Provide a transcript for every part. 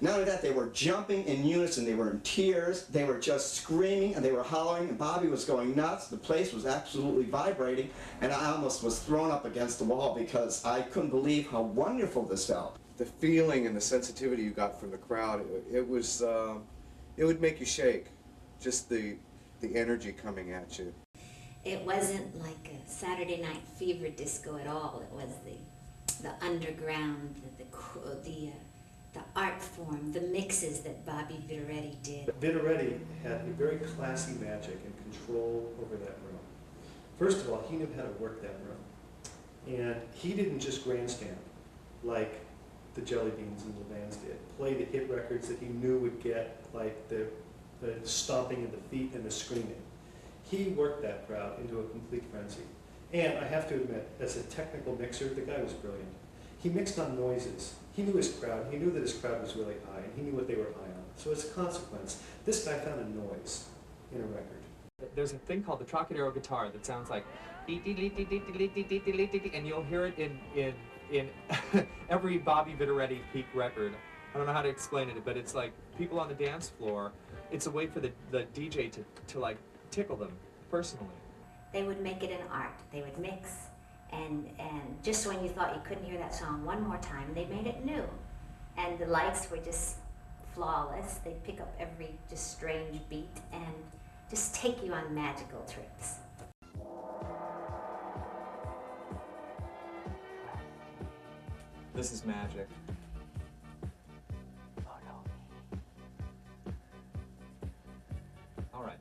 Not only that, they were jumping in unison, they were in tears, they were just screaming and they were hollering, and Bobby was going nuts. The place was absolutely vibrating, and I almost was thrown up against the wall because I couldn't believe how wonderful this felt. The feeling and the sensitivity you got from the crowd, it would make you shake, just the energy coming at you. It wasn't like a Saturday Night Fever disco at all. It was the underground, the art form, the mixes that Bobby Viteritti did. Viteritti had a very classy magic and control over that room. First of all, he knew how to work that room. And he didn't just grandstand like the Jelly Beans and the Vans did. Play the hit records that he knew would get like the stomping of the feet and the screaming. He worked that crowd into a complete frenzy. And I have to admit, as a technical mixer, the guy was brilliant. He mixed on noises. He knew his crowd. He knew that his crowd was really high, and he knew what they were high on. So as a consequence, this guy found a noise in a record. There's a thing called the Trocadero guitar that sounds like and you'll hear it in every Bobby Viteritti peak record. I don't know how to explain it, but it's like people on the dance floor, it's a way for the DJ to like tickle them personally. They would make it an art. They would mix, and just when you thought you couldn't hear that song one more time, they made it new. And the lights were just flawless. They'd pick up every just strange beat and just take you on magical trips. This is magic. All right.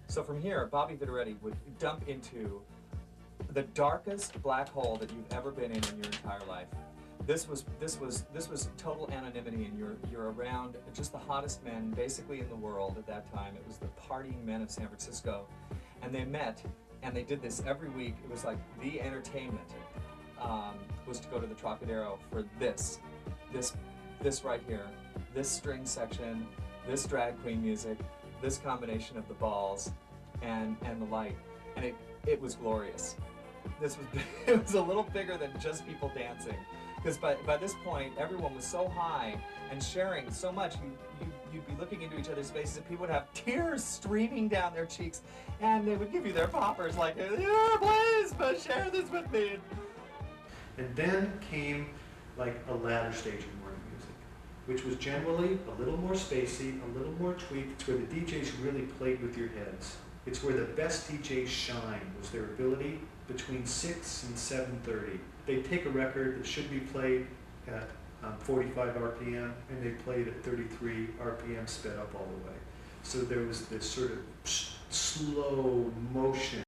So from here, Bobby Viteritti would dump into the darkest black hole that you've ever been in your entire life. This was total anonymity, and you're around just the hottest men basically in the world at that time. It was the partying men of San Francisco, and they met and they did this every week. It was like the entertainment was to go to the Trocadero for this right here, this string section, this drag queen music, this combination of the balls and the light, and it was glorious. It was a little bigger than just people dancing, because by this point everyone was so high and sharing so much. You'd be looking into each other's faces and people would have tears streaming down their cheeks, and they would give you their poppers like, yeah, please, but share this with me. And then came like a latter stage of morning music, which was generally a little more spacey, a little more tweaked. It's where the DJs really played with your heads. It's where the best DJs shine, was their ability between 6 and 7:30. They'd take a record that should be played at 45 RPM, and they played at 33 RPM sped up all the way. So there was this sort of slow motion